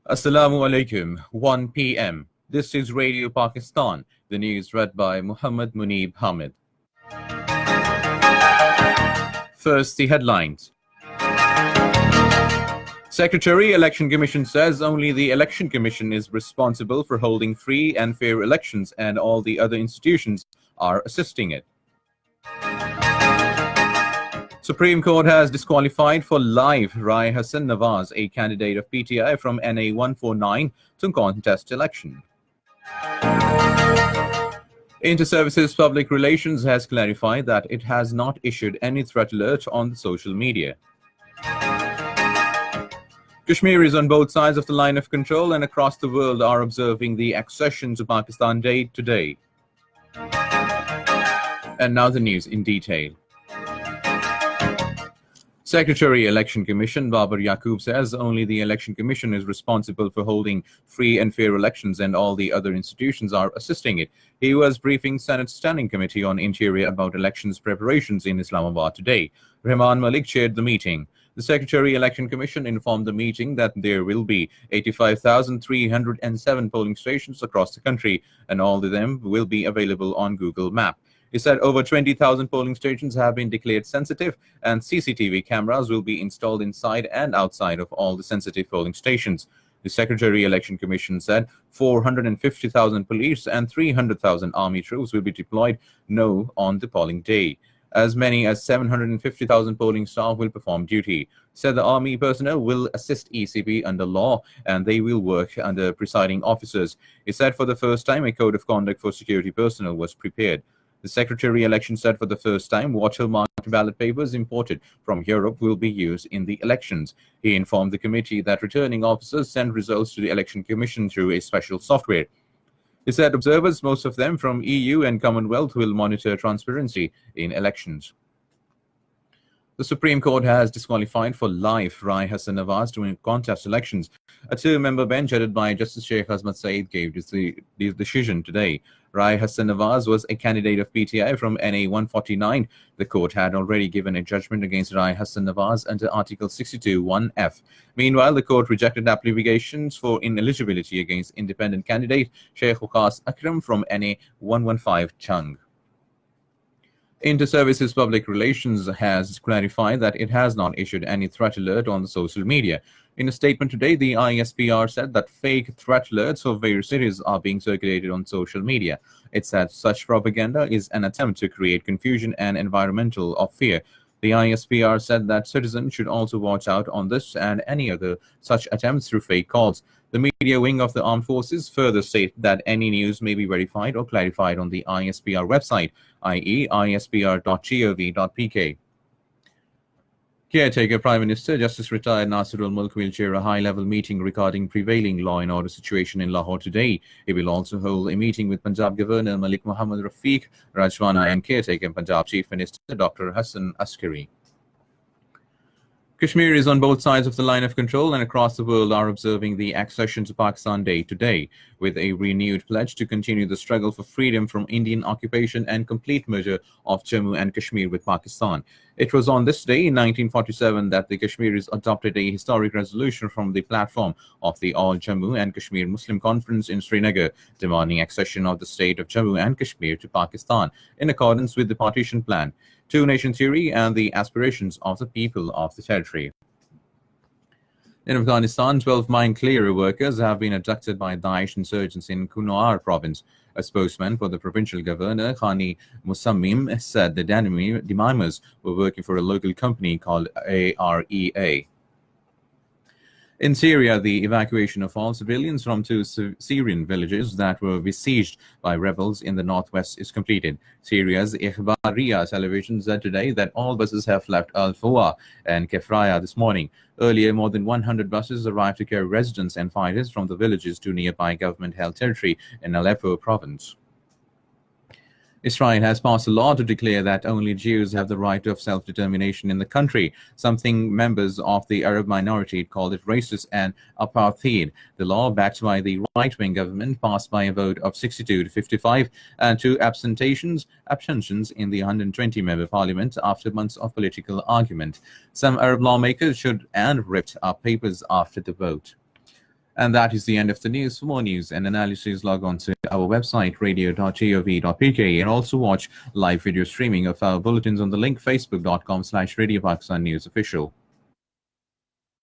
Assalamu alaikum, 1 p.m. This is Radio Pakistan. The news read by Muhammad Munib Hamid. First, the headlines. Secretary Election Commission says only the Election Commission is responsible for holding free and fair elections and all the other institutions are assisting it. Supreme Court has disqualified for life Rai Hassan Nawaz, a candidate of PTI from NA 149, to contest election. Inter-Services Public Relations has clarified that it has not issued any threat alert on the social media. Kashmir is on both sides of the line of control and across the world are observing the accession to Pakistan Day today. And now the news in detail. Secretary Election Commission Babar Yaqub says only the Election Commission is responsible for holding free and fair elections and all the other institutions are assisting it. He was briefing Senate Standing Committee on Interior about elections preparations in Islamabad today. Rahman Malik chaired the meeting. The Secretary Election Commission informed the meeting that there will be 85,307 polling stations across the country and all of them will be available on Google Map. He said over 20,000 polling stations have been declared sensitive and CCTV cameras will be installed inside and outside of all the sensitive polling stations. The Secretary Election Commission said 450,000 police and 300,000 army troops will be deployed on the polling day. As many as 750,000 polling staff will perform duty. Said the army personnel will assist ECP under law and they will work under presiding officers. He said for the first time a code of conduct for security personnel was prepared. The Secretary Election said for the first time watermarked ballot papers imported from Europe will be used in the elections. He informed the committee that returning officers send results to the Election Commission through a special software. He said observers, most of them from EU and Commonwealth, will monitor transparency in elections. The Supreme Court has disqualified for life Rai Hassan Nawaz to contest elections. A two-member bench headed by Justice Sheikh Azmat Saeed gave the decision today. Rai Hassan Nawaz was a candidate of PTI from NA 149. The court had already given a judgment against Rai Hassan Nawaz under Article 62(1)(f). Meanwhile, the court rejected applications for ineligibility against independent candidate Sheikh Uqas Akram from NA 115 Chung. Inter-Services Public Relations has clarified that it has not issued any threat alert on the social media. In a statement today, the ISPR said that fake threat alerts of various cities are being circulated on social media. It said such propaganda is an attempt to create confusion and environmental of fear. The ISPR said that citizens should also watch out on this and any other such attempts through fake calls. The media wing of the armed forces further state that any news may be verified or clarified on the ISPR website, i.e. ispr.gov.pk. Caretaker Prime Minister Justice Retired Nasirul Mulk will chair a high-level meeting regarding prevailing law and order situation in Lahore today. He will also hold a meeting with Punjab Governor Malik Muhammad Rafiq Rajwana and Caretaker Punjab Chief Minister Dr. Hassan Askari. Kashmir is on both sides of the line of control and across the world are observing the accession to Pakistan Day today, with a renewed pledge to continue the struggle for freedom from Indian occupation and complete merger of Jammu and Kashmir with Pakistan. It was on this day in 1947 that the Kashmiris adopted a historic resolution from the platform of the All Jammu and Kashmir Muslim Conference in Srinagar, demanding accession of the state of Jammu and Kashmir to Pakistan in accordance with the partition plan, two-nation theory and the aspirations of the people of the territory. In Afghanistan, 12 mine clearer workers have been abducted by Daesh insurgents in Kunar province. A spokesman for the provincial governor, Khani Musammim, said the demimers were working for a local company called AREA. In Syria, the evacuation of all civilians from two Syrian villages that were besieged by rebels in the northwest is completed. Syria's Ikhbariya television said today that all buses have left Al-Fawa and Kefraya this morning. Earlier, more than 100 buses arrived to carry residents and fighters from the villages to nearby government-held territory in Aleppo province. Israel has passed a law to declare that only Jews have the right of self-determination in the country, something members of the Arab minority called it racist and apartheid. The law, backed by the right-wing government, passed by a vote of 62 to 55 and 2 abstentions in the 120-member parliament after months of political argument. Some Arab lawmakers should and ripped up papers after the vote. And that is the end of the news. For more news and analysis, log on to our website, radio.gov.pk, and also watch live video streaming of our bulletins on the link facebook.com/Radio Pakistan News Official.